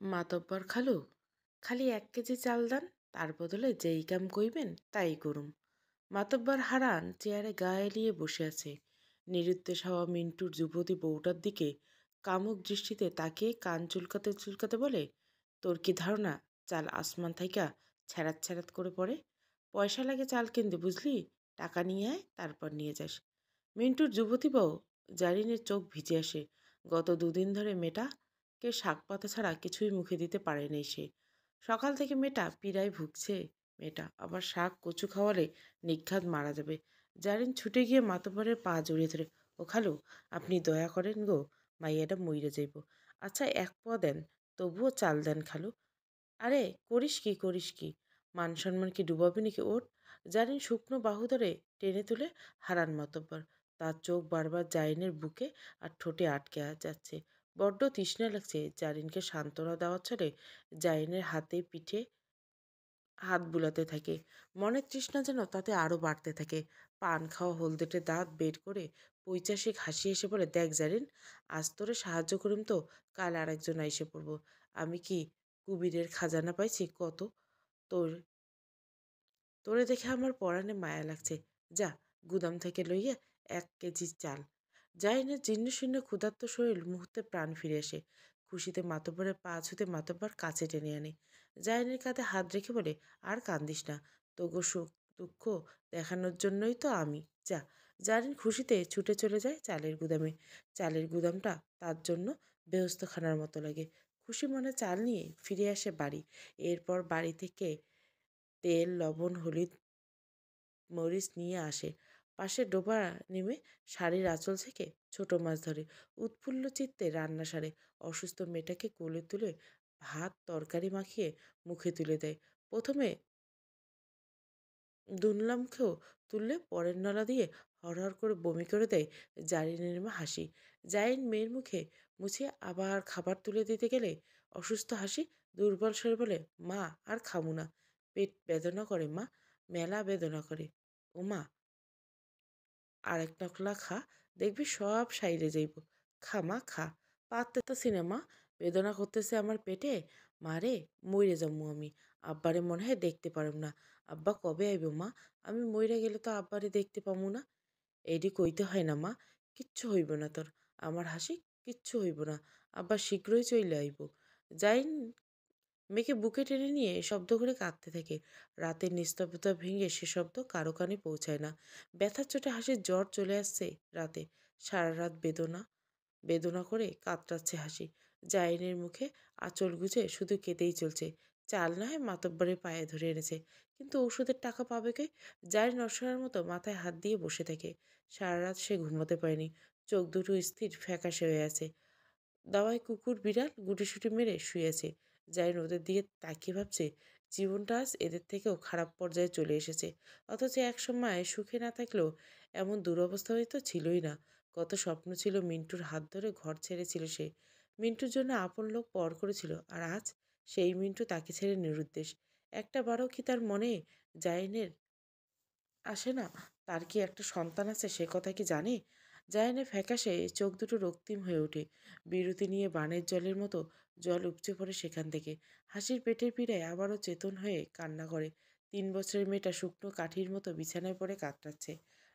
মাতব্বর খালু, খালি 1 কেজি চাল দেন, তার বদলে যেই কাম কইবেন তাই করুম। মাতব্বর হারান চেয়ারে গা এলিয়ে বসে আছে। নিরুদ্দেশ হওয়া মিন্টুর যুবতী বউটার দিকে কামুক দৃষ্টিতে তাকিয়ে কান চুলকাতে চুলকাতে বলে, তোর কি ধারণা চাল আসমান থাইকা ছ্যারাত ছ্যারাত করে পড়ে? পয়সা লাগে চাল কিনতে, বুঝলি? টাকা নিয়ে আয়, তারপর নিয়ে যাস। মিন্টুর যুবতী বউ জারিনের চোখ ভিজে আসে। গত 2 দিন ধরে মেয়েটাকে শাক পাতা ছাড়া কিছুই মুখে দিতে পারেনি সে। সকাল থেকে মেয়েটা পীড়ায় ভুগছে। মেয়েটা আবার শাক কচু খাওয়ালে নিঘাত মারা যাবে। জারিন ছুটে গিয়ে মাতব্বরের পা জড়িয়ে ধরে, ও খালু, আপনি দয়া করেন গো, মাইয়াটা মইরে যাইব। আচ্ছা 1 পোয়া দেন, তবুও চাল দেন খালু। আরে করিস কি করিস কি? মান সম্মান কি ডুবাবি নাকি ওর? জারিন শুকনো বাহু ধরে টেনে তুলে হারান মাতব্বর। তার চোখ বারবার জারিনের বুকে আর ঠোঁটে আটকে যাচ্ছে। বড্ড তৃষ্ণা লাগছে জারিনকে সান্ত্বনা দেওয়ার ছলে। জারিনের হাতে পিঠে হাত বুলাতে থাকে। মনের তৃষ্ণা যেন তাতে আরও বাড়তে থাকে। পান খাওয়া হলদেটে দাঁত বের করে পৈচাসিক হাসি এসে বলে, দেখ জারিন, আজ তোরে সাহায্য করিম তো কাল আরেকজন আইসে পড়ব। আমি কি কুবিরের খাজানা পাইছি কত? তোর তোরে দেখে আমার পরাণে মায়া লাগছে। যা, গুদাম থেকে লইয়া 1 কেজি চাল। জাইনের জীর্ণ শীর্ণ ক্ষুধার্ত শরীর মুহূর্তে প্রাণ ফিরে আসে। খুশিতে মাতব্বরের পা ছুতে মাতব্বর কাছে টেনে আনে। জাইনের কাঁধে হাত রেখে বলে, আর কান্দিস না, তোগো সুখ দুঃখ দেখানোর জন্যই তো আমি। যা। জারিন খুশিতে ছুটে চলে যায় চালের গুদামে। চালের গুদামটা তার জন্য বেহস্তখানার মতো লাগে। খুশি মনে চাল নিয়ে ফিরে আসে বাড়ি। এরপর বাড়ি থেকে তেল, লবণ, হলুদ, মরিচ নিয়ে আসে। পাশে ডোবা নেমে শাড়ির আঁচল থেকে ছোট মাছ ধরে। উৎফুল্ল চিত্তে রান্না সারে। অসুস্থ মেয়েটাকে কোলে তুলে ভাত তরকারি মাখিয়ে মুখে তুলে দেয়। প্রথমে দুনলা মুখেও তুললে পরের নলা দিয়ে হরহর করে বমি করে দেয় জারিনের মা হাসি। জারিন মেয়ের মুখে মুছে আবার খাবার তুলে দিতে গেলে অসুস্থ হাসি দুর্বল স্বরে বলে, মা আর খামু না, পেট বেদনা করে মা, মেলা বেদনা করে। ও মা, আরেক নকলা খা, দেখবি সব সাইরে যাইব। খা মা খা। পারতেতাছি না মা, বেদনা করতেছে আমার পেটে। মারে, মইরে যামু আমি। আব্বারে মনে হয় দেখতে পারুম না। আব্বা কবে আইব মা? আমি মইরা গেলে তো আব্বারে দেখতে পামু না। এইডি কইতে হয় না মা, কিচ্ছু হইব না তোর। আমার হাসি, কিচ্ছু হইব না। আব্বা শীঘ্রই চইলে আইব। যাইন মেয়েকে বুকে টেনে নিয়ে শব্দ করে কাঁদতে থাকে। রাতের নিস্তব্ধতা ভেঙে সে শব্দ কারো কানে পৌঁছায় না। ব্যথার চোটে হাসির জ্বর চলে আসছে রাতে। সারা রাত বেদনা বেদনা করে কাতরাচ্ছে হাসি। জাইনের মুখে আঁচল গুজে শুধু কেঁদেই চলছে। চাল না হয় মাতব্বরের পায়ে ধরে এনেছে, কিন্তু ওষুধের টাকা পাবে কে? জাইন অসহায়ের মতো মাথায় হাত দিয়ে বসে থাকে। সারা রাত সে ঘুমোতে পারেনি। চোখ দুটো স্থির ফ্যাকাশে হয়ে আছে। দাওয়ায় কুকুর বিড়াল গুটিসুটি মেরে শুয়েছে। জাইন ওদের দিকে তাকিয়ে ভাবছে, জীবনটা আজ এদের থেকেও খারাপ পর্যায়ে চলে এসেছে। অথচ একসময় সুখে না থাকলেও এমন দুরবস্থা হয়তো ছিলই না। কত স্বপ্ন ছিল, মিন্টুর হাত ধরে ঘর ছেড়েছিল সে। মিন্টুর জন্য আপন লোক পর করেছিল, আর আজ সেই মিন্টু তাকে ছেড়ে নিরুদ্দেশ। একটা বারও কি তার মনে জাইনের আসে না তার কি একটা সন্তান আছে, সে কথা কি জানে? জায়ানের ফ্যাকাশে চোখ দুটো রক্তিম হয়ে ওঠে। বিরতি নিয়ে বানের জলের মতো জল উপচে পড়ে সেখান থেকে। হাসির পেটের পীড়ায় আবারও চেতন হয়ে কান্না করে। 3 বছরের মেয়েটা শুকনো কাঠির মতো বিছানায় পড়ে কাতরাচ্ছে।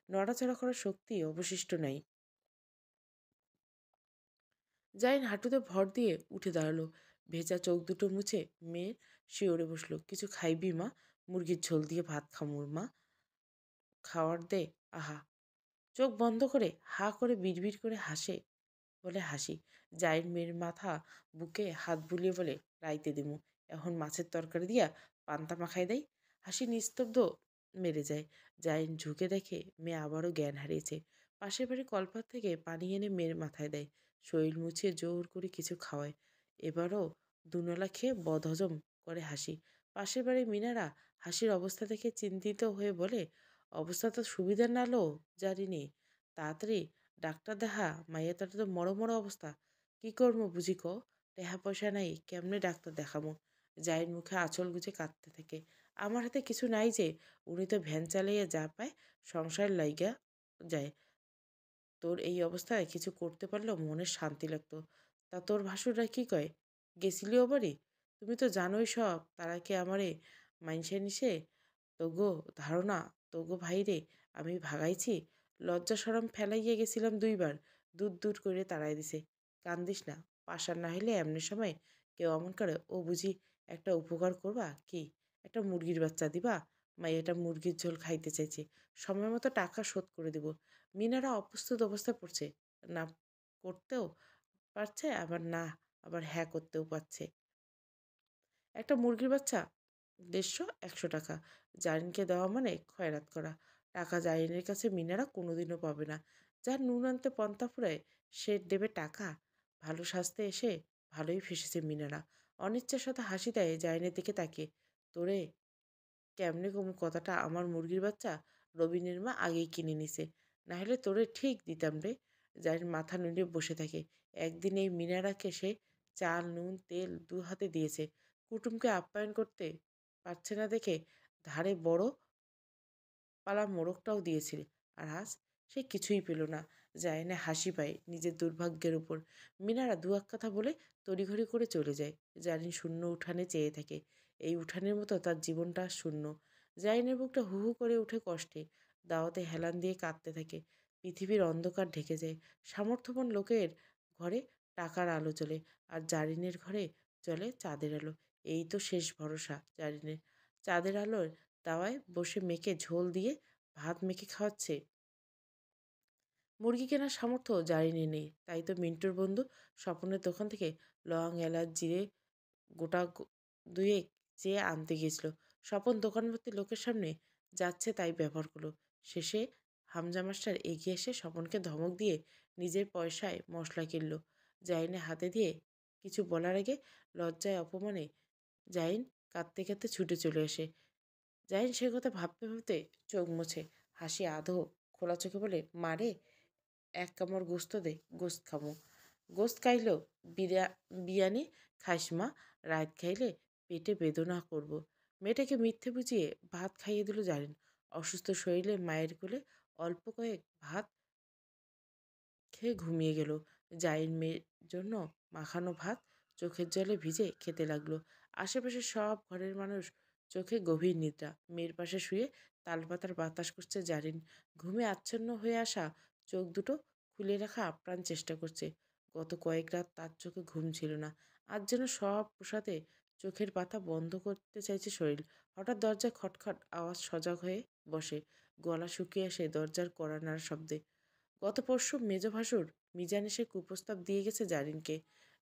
নড়াচড়া করার শক্তি অবশিষ্ট নাই। জাইন হাঁটুতে ভর দিয়ে উঠে দাঁড়ালো। ভেজা চোখ দুটো মুছে মেয়ের শিওরে বসলো। কিছু খাইবি মা? মুরগির ঝোল দিয়ে ভাত খামুর মা, খাওয়ার দে। আহা, চোখ বন্ধ করে হাঁ করে বিড়বিড় করে হাসে বলে হাসি। জাইন মেয়ের মাথা বুকে হাত বুলিয়ে বলে, রাইতে দিমু, এখন মাছের তরকারি দিয়া পান্তা মাখাই দেয়। হাসি নিস্তব্ধ মেরে যায়। জাইন ঝুঁকে দেখে মেয়ে আবারও জ্ঞান হারিয়েছে। পাশের বাড়ি কলপাত থেকে পানি এনে মেয়ের মাথায় দেয়। শরীর মুছিয়ে জোর করে কিছু খাওয়ায়। এবারও দুনলা খেয়ে বদহজম করে হাসি। পাশের বাড়ির মিনারা হাসির অবস্থা দেখে চিন্তিত হয়ে বলে, অবস্থা তো সুবিধা নালো জারিনি, তাড়াতাড়ি ডাক্তার দেহা, মাইয়াটার তো মর মর অবস্থা। কি করবো বুঝি ক? টেহা পয়সা নাই, কেমনে ডাক্তার দেখামো? জাইন মুখে আঁচল গুজে কাঁদতে থাকে। আমার হাতে কিছু নাই যে, উনি তো ভ্যান চালাইয়া যা পায় সংসার লাইগা যায়। তোর এই অবস্থায় কিছু করতে পারলেও মনের শান্তি লাগতো। তা তোর ভাসুররা কি কয়? গেছিলি ও বাড়ি? তুমি তো জানোই সব। তারা কি আমারে মাইনষে নিছে? তোগো ধারণা তোগো ভাইরে আমি ভাগাইছি? লজ্জা সরম ফেলাইয়া গেছিলাম ২ বার। দূর দূর করে তাড়াই দিছে। কান্দিস না। পাশার না হইলে এমনি সময় কেউ অমন করে। ও বুঝি একটা উপকার করবা কি? একটা মুরগির বাচ্চা দিবা? মাইয়াটা মুরগির ঝোল খাইতে চাইছে। সময় মতো টাকা শোধ করে দিব। মিনারা অপ্রস্তুত অবস্থায় পড়ছে। না করতেও পারছে, আবার না, আবার হ্যাঁ করতেও পারছে। একটা মুরগির বাচ্চা ১৫০-১০০ টাকা। জারিনকে দেওয়া মানে খয়রাত করা। টাকা জারিনের কাছে মিনারা কোনোদিনও পাবে না। যার নুন আনতে পন্থা ফুরায় সে দেবে টাকা? ভালো সাজতে এসে ভালোই ফেসেছে মিনারা। অনিচ্ছার সাথে হাসি দেয় জারিনের দিকে তাকিয়ে। তোরে কেমনে কমু কথাটা? আমার মুরগির বাচ্চা রবিনের মা আগেই কিনে নিছে। না হলে তোরে ঠিক দিতাম রে। জারিন মাথা নুড়ে বসে থাকে। একদিন এই মিনারাকে সে চাল নুন তেল ২ হাতে দিয়েছে। কুটুমকে আপ্যায়ন করতে পারছে না দেখে ধারে বড় পালা মোড়কটাও দিয়েছিল। আর আজ সে কিছুই পেল না। জায়নে হাসি পায় নিজের দুর্ভাগ্যের উপর। মিনারা দু-এক কথা বলে তড়িঘড়ি করে চলে যায়। জারিন শূন্য উঠানে চেয়ে থাকে। এই উঠানের মতো তার জীবনটা শূন্য। জারিনের বুকটা হু হু করে উঠে কষ্টে। দাওয়াতে হেলান দিয়ে কাঁদতে থাকে। পৃথিবীর অন্ধকার ঢেকে যায়। সামর্থ্যবান লোকের ঘরে টাকার আলো জ্বলে, আর জারিনের ঘরে জ্বলে চাঁদের আলো। এই তো শেষ ভরসা জারিনের। চাঁদের আলোর তাওয়ায় বসে মেখে ঝোল দিয়ে ভাত মেখে খাওয়াচ্ছে। মুরগি কেনার সামর্থ্য জারিনের নেই। তাই তো মিন্টুর বন্ধু স্বপনের দোকান থেকে লং, এলাচ, জিরে গোটা দুয়েক চেয়ে আনতে গিয়েছিল। স্বপন দোকান ভর্তি লোকের সামনে যাচ্ছে তাই ব্যবহার করলো। শেষে হামজা মাস্টার এগিয়ে এসে স্বপনকে ধমক দিয়ে নিজের পয়সায় মশলা কিনল। জাইনে হাতে দিয়ে কিছু বলার আগে লজ্জায় অপমানে জাইন কাঁদতে কাঁদতে ছুটে চলে আসে। জাহিন সে কথা ভাবতে ভাবতে চোখ মুছে হাসি আধো খোলা চোখে বলে, মা রে, এক কামড় গোস্ত দে, গোস্ত খামো। গোস্ত খাইলেও বিয়ানি খাইস মা, রাত খাইলে পেটে বেদনা করব। মেয়েটাকে মিথ্যে বুঝিয়ে ভাত খাইয়ে দিল জারিন। অসুস্থ শরীরে মায়ের কোলে অল্প কয়েক ভাত খেয়ে ঘুমিয়ে গেল। জাইন মেয়ের জন্য মাখানো ভাত চোখের জলে ভিজে খেতে লাগলো। আশেপাশে সব ঘরের মানুষ চোখে গভীর নিদ্রা। মেয়ের পাশে শুয়ে তালপাতার বাতাস করছে জারিন। ঘুমে আচ্ছন্ন হয়ে আসা চোখ দুটো খুলে রাখা আপ্রাণ চেষ্টা করছে। গত কয়েক রাত তার চোখে ঘুম ছিল না। আজ যেন সব প্রসাদে চোখের পাতা বন্ধ করতে চাইছে শরীর। হঠাৎ দরজায় খটখট আওয়াজ, সজাগ হয়ে বসে। গলা শুকিয়ে আসে দরজার কড়া নাড়ার শব্দে। গত পরশু মেজ ভাসুর মিজান এসে কুপ্রস্তাব দিয়ে গেছে জারিনকে।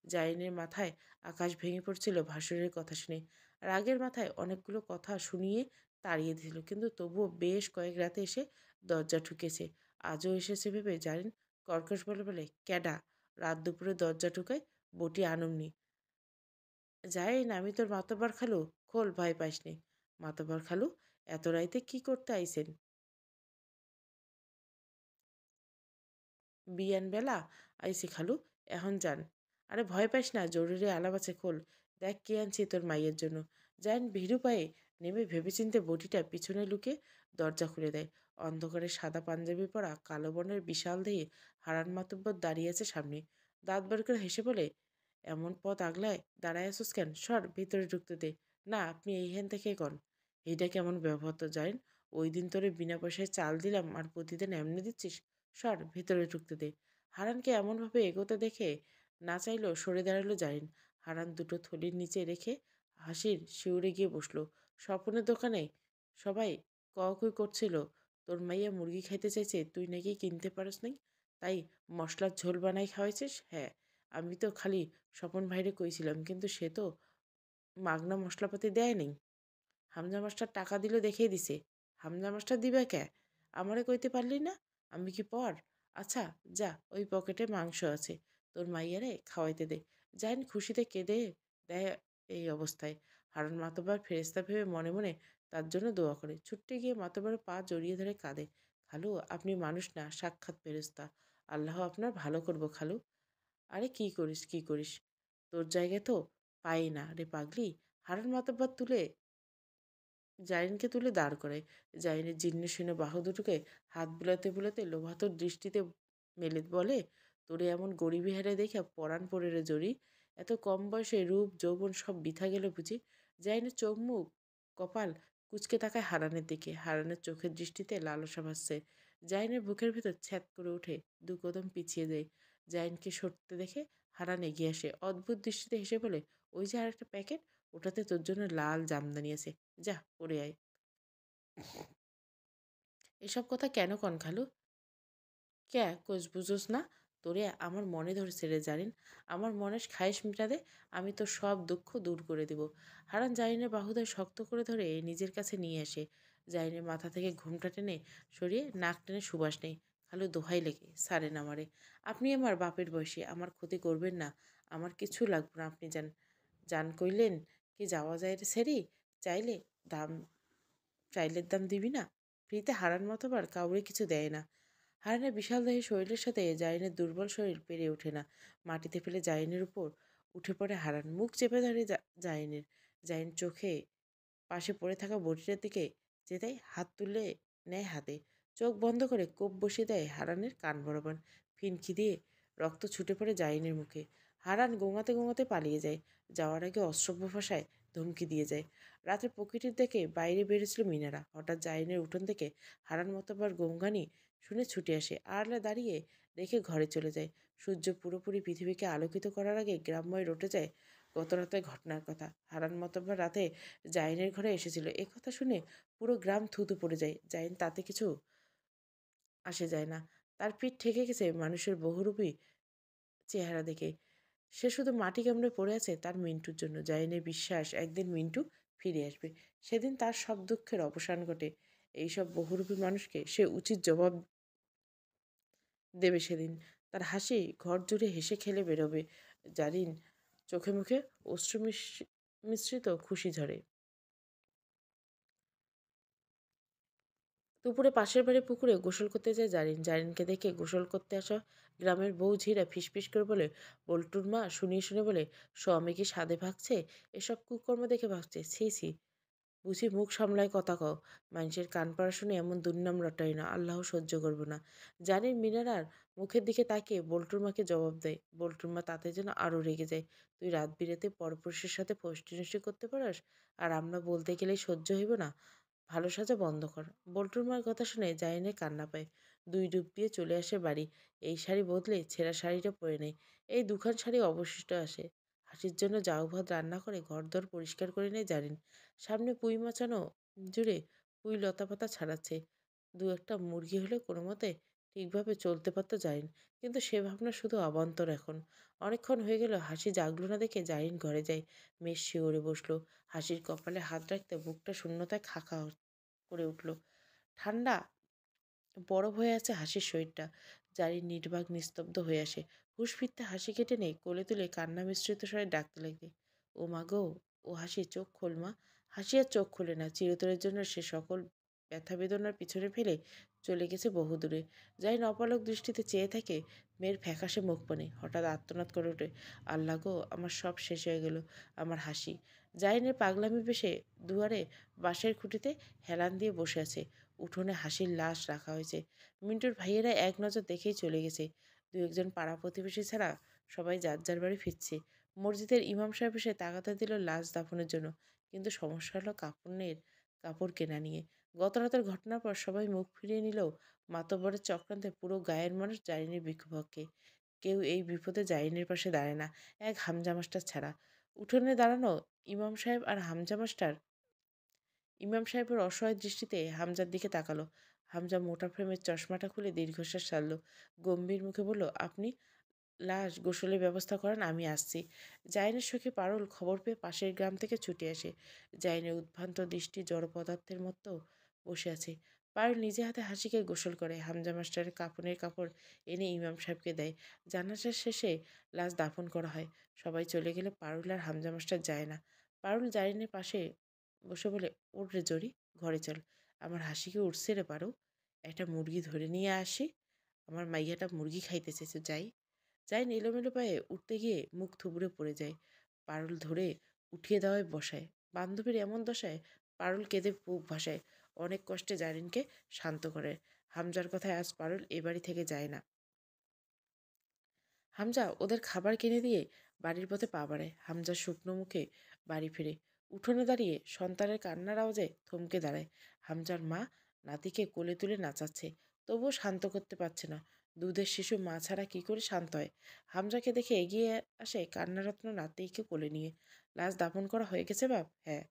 জারিনের মাথায় আকাশ ভেঙে পড়ছিল ভাসুরের কথা শুনে। রাগের মাথায় অনেকগুলো কথা শুনিয়ে তাড়িয়ে দিল, কিন্তু তবুও বেশ কয়েক রাতে এসে দরজা ঠুকেছে। আজও এসেছে ভেবে জারিন কর্কশ বলে বলে, ক্যাডা? রাত দুপুরে দরজা ঠুকায়? বটি আনুমনি। জারিন, আমি তোর মাতব্বর খালু, খোল, ভয় পাইসনি। মাতব্বর খালু, এত রাইতে কি করতে আইছেন? বিয়ান বেলা আইছি খালু, এখন যান। আরে ভয় পাইস না, জরুরি আলাপ আছে, খোল। দেখ কে আনছি তোর মাইয়ের জন্য। যান ভীরু পায়ে নেমে ভেবেচিন্তে বটিটা পিছনে লুকিয়ে দরজা খুলে দেয়। অন্ধকারে সাদা পাঞ্জাবি পরা কালো বর্ণের বিশাল দেহে হারান মাতব্বর দাঁড়িয়ে আছে সামনে। দাঁত বার করে হেসে বলে, এমন পথ আগলায় দাঁড়ায় আছিস কেন? সর, ভিতরে ঢুকতে দে। না, আপনি এইখান থেকে কন। এইটা কেমন ব্যবহার তো জানেন? ওই দিন তোরে বিনা পয়সায় চাল দিলাম আর প্রতিদিন এমনি দিচ্ছিস? সর, ভেতরে ঢুকতে দে। হারানকে এমনভাবে এগোতে দেখে না চাইলেও সরে দাঁড়ালো জারিন। হারান দুটো থলির নিচে রেখে হাসির শিউরে গিয়ে বসলো। স্বপনের দোকানে সবাই কওয়াকই করছিল, তোর মাইয়া মুরগি খাইতে চাইছে, তুই নাকি কিনতে পারস নাই, তাই মশলার ঝোল বানাই খাওয়াইছিস। হ্যাঁ, আমি তো খালি স্বপন ভাইরে কইছিলাম, কিন্তু সে তো মাগনা মশলাপাতি দেয় নাই। হামজা মাস্টার টাকা দিল দেখেই দিছে। হামজা মাস্টার দিবে কে? আমারে কইতে পারলি না? আমি কি পর? আচ্ছা, যা, ওই পকেটে মাংস আছে, তোর মাইয়ারে খাওয়াইতে দে। জাহিন খুশিতে কেঁদে দেয় এই অবস্থায়। হারান মাতবার ফেরেস্তা ভেবে মনে মনে তার জন্য দোয়া করে। ছুটতে গিয়ে মাতবারের পা জড়িয়ে ধরে কাঁদে। খালু, আপনি মানুষ না, সাক্ষাৎ ফেরেস্তা। আল্লাহ আপনার ভালো করবো খালু। আরে কি করিস, কি করিস? তোর জায়গায় তো পাই না রে পাগলি। হারান মাতব্বর জারিনকে তুলে দাঁড় করায়। জারিনের জীর্ণ শীর্ণ বাহু দুটোকে হাত বুলাতে বুলাতে লোভাতুর দৃষ্টিতে মেলে বলে, তোরে এমন গরিবি হারে দেখে পরাণ পড়ে রে জরি। এত কম বয়সে রূপ যৌবন সব বৃথা গেল বুঝি? জাইনের চোখ মুখ কপাল কুঁচকে তাকায় হারানের দিকে। হারানের চোখের দৃষ্টিতে লালসা ভাসছে। জাইনের বুকের ভেতর ছ্যাদ করে উঠে, দু কদম পিছিয়ে যায়। জাইনকে সরতে দেখে হারান এগিয়ে আসে, অদ্ভুত দৃষ্টিতে হেসে বলে, ওই যে আর একটা প্যাকেট, ওটাতে তোর জন্য লাল জামদানি আছে, যা পরে আয়। এসব কথা কেন কন খালু? ক্যা কোষ বুঝোস না? তোরে আমার মনে ধরেছে রে জারিন। আমার মনের খায়েশ মিটাদে, আমি তোর সব দুঃখ দূর করে দিব। হারান জারিনের বাহুদয় শক্ত করে ধরে নিজের কাছে নিয়ে আসে। জারিনের মাথা থেকে ঘুমটা টেনে সরিয়ে নাক টেনে সুবাস নেই। খালু দোহাই লেগে সারেন আমারে। আপনি আমার বাপের বয়সী, আমার ক্ষতি করবেন না। আমার কিছু লাগবে না, আপনি যান। যান কইলেন কি যাওয়া যায় রে সেরি? চাইলে দাম চাইলের দাম দিবি না? ফ্রিতে হারান মতবার কাউরে কিছু দেয় না। হারানের বিশালদেহী শরীরের সাথে জাইনের দুর্বল শরীর পেরে ওঠে না। মাটিতে ফেলে জাইনের উপর উঠে পড়ে হারান, মুখ চেপে ধরে জাইনের। জাইন চোখে পাশে পড়ে থাকা বটিটার দিকে যেতেই হাত তুলে নেয় হাতে। চোখ বন্ধ করে কোপ বসিয়ে দেয় হারানের কান বরাবর। ফিনকি দিয়ে রক্ত ছুটে পড়ে জাইনের মুখে। হারান গোঙাতে গোঙাতে পালিয়ে যায়। যাওয়ার আগে অশ্রব্য ভাষায় ধমকি দিয়ে যায়। রাতে প্রকৃতির দেখে বাইরে বেরিয়েছিল মিনারা। হঠাৎ জাইনের উঠোন থেকে হারান মতবার গোঙ্গানি শুনে ছুটে আসে। আড়ালে দাঁড়িয়ে রেখে ঘরে চলে যায়। সূর্য পুরোপুরি পৃথিবীকে আলোকিত করার আগে গ্রামময় রটে যায় গত রাতের ঘটনার কথা। হারান মতবার রাতে জাইনের ঘরে এসেছিল। কথা শুনে পুরো গ্রাম থুতু পড়ে যায়। জাইন তাতে কিছু আসে যায় না। তার পিঠ ঠেকে গেছে মানুষের বহুরূপী চেহারা দেখে। সে শুধু মাটি কামড়ে পড়ে আছে তার মিন্টুর জন্য। জাইনের বিশ্বাস একদিন মিন্টু ফিরে আসবে। সেদিন তার সব দুঃখের অবসান ঘটে। এইসব বহুরূপী মানুষকে সে উচিত জবাব দেবে সেদিন। তার হাসি ঘর জুড়ে হেসে খেলে বেরোবে। জারিন চোখে মুখে অশ্রু মিশ্রিত খুশি ঝরে। দুপুরে পাশের বাড়ির পুকুরে গোসল করতে যায় জারিন। জারিনকে দেখে গোসল করতে আসা গ্রামের বউ ঝিরা ফিসফিস করে বলে, বল্টুর মা শুনিয়ে শুনে বলে, স্বামী কি সাধে ভাগছে? এসব কুকর্ম দেখে ভাগছে, ছি ছি। বুঝি মুখ সামলায় কথা কও। মানুষের কান পাড়া শুনে এমন দুর্নাম রটাই না, আল্লাহ সহ্য করবো না। জানিন মিনারার মুখের দিকে তাকিয়ে বল্টুর মাকে জবাব দেয়। বল্টুর মা তাতে যেন আরো রেগে যায়। তুই রাত বিরেতে পরপুরুষের সাথে ফষ্টি নষ্টি করতে পারস, আর আমরা বলতে গেলেই সহ্য হইব না? ভালো সাজা বন্ধ কর। বল্টুর মার কথা শুনে জাইনে কান্না পায়। দুই ডুব দিয়ে চলে আসে বাড়ি। এই শাড়ি বদলে ছেঁড়া শাড়িটা পরে নেয়। এই দুখান শাড়ি অবশিষ্ট আসে। হাসির জন্য যাও ভাত রান্না করে ঘরদর পরিষ্কার করে নেয় জারিন। সামনে পুঁই মাচানো জুড়ে পুঁই লতাপাতা ছাড়াচ্ছে। দু একটা মুরগি হলে কোনো মতে ঠিকভাবে চলতে পারত জারিন। কিন্তু সে ভাবনা শুধু অবান্তর এখন। অনেকক্ষণ হয়ে গেল হাসি জাগলো না দেখে জারিন ঘরে যায়। মেষ শিওরে বসলো। হাসির কপালে হাত রাখতে বুকটা শূন্যতায় খাকা করে উঠল। ঠান্ডা বরফ হয়ে আছে হাসির শরীরটা। জারিন নির্বাক নিস্তব্ধ হয়ে আসে। হুঁশ ফিরতে হাসি কেটে নেই, কোলে তুলে কান্না মিশ্রিত স্বরে ডাকতে লাগে, ও মা গো, ও হাসি চোখ খোল মা। হাসি আর চোখ খোলে না। চিরতরের জন্য সে সকল ব্যথা বেদনার পিছনে ফেলে চলে গেছে বহুদূরে। জারিন অপলক দৃষ্টিতে চেয়ে থাকে মেয়ের ফ্যাকাশে মুখপানে। হঠাৎ আর্তনাদ করে ওঠে, আল্লাহ গো, আমার সব শেষ হয়ে গেল, আমার হাসি। জারিনের পাগলামি বেশে দুয়ারে বাঁশের খুঁটিতে হেলান দিয়ে বসে আছে। উঠোনে হাসির লাশ রাখা হয়েছে। মিন্টুর ভাইয়েরা এক নজর দেখেই চলে গেছে। দু একজন পাড়া প্রতিবেশী ছাড়া সবাই যার যার বাড়ি ফিরছে। মসজিদের ইমাম সাহেব এসে তাগাদা দিল লাশ দাফনের জন্য। কিন্তু সমস্যা হলো কাপড় কেনা নিয়ে। গত রাতের ঘটনার পর সবাই মুখ ফিরিয়ে নিলেও মাতব্বরের চক্রান্তে পুরো গায়ের মানুষ জারিনের বিপক্ষে। কেউ এই বিপদে জারিনের পাশে দাঁড়ায় না, এক হামজা মাস্টার ছাড়া। উঠোনে দাঁড়ানো ইমাম সাহেব আর ইমাম সাহেবের অসহায় দৃষ্টিতে হামজার দিকে তাকালো। হামজা মোটা ফ্রেমের চশমাটা খুলে দীর্ঘশ্বাস ছাড়ল। গম্ভীর মুখে বলল, আপনি লাশ গোসলের ব্যবস্থা করেন, আমি আসছি। জাইনের সখী পারুল খবর পেয়ে পাশের গ্রাম থেকে ছুটে আসে। জাইনের উদ্ভ্রান্ত দৃষ্টি জড় পদার্থের মতো বসে আছে। পারুল নিজে হাতে হাসিকে গোসল করে। হামজা মাস্টারের কাফনের কাপড় এনে ইমাম সাহেবকে দেয়। জানাজার শেষে লাশ দাফন করা হয়। সবাই চলে গেলে পারুল আর হামজা মাস্টার যায় না। পারুল জারিনের পাশে বসে বলে, ওঠ রে জরি, ঘরে চল। আমার হাসিকে উঠছে রে পারু। একটা মুরগি ধরে নিয়ে আসি। আমার মাইয়াটা মুরগি খাইতে চেয়েছে, যাই। এলোমেলো পায়ে উঠতে গিয়ে মুখ থুবড়ে পড়ে যায়। পারুল ধরে উঠিয়ে দেওয়ায় বসায়। বান্ধবীর এমন দশায় পারুল কেঁদে বুক ভাসায়। অনেক কষ্টে জারিনকে শান্ত করে। হামজার কথায় আজ পারুল এ বাড়ি থেকে যায় না। হামজা ওদের খাবার কিনে দিয়ে বাড়ির পথে পা বাড়ায়। হামজা শুকনো মুখে বাড়ি ফিরে। উঠোনে দাঁড়িয়ে সন্তানের কান্নার আওয়াজে থমকে দাঁড়ায়। হামজার মা নাতিকে কোলে তুলে নাচাচ্ছে, তবুও শান্ত করতে পারছে না। দুধের শিশু মা ছাড়া কি করে শান্ত হয়? হামজাকে দেখে এগিয়ে আসে কান্নারত্ন নাতিকে কোলে নিয়ে। লাশ দাফন করা হয়ে গেছে বাপ? হ্যাঁ।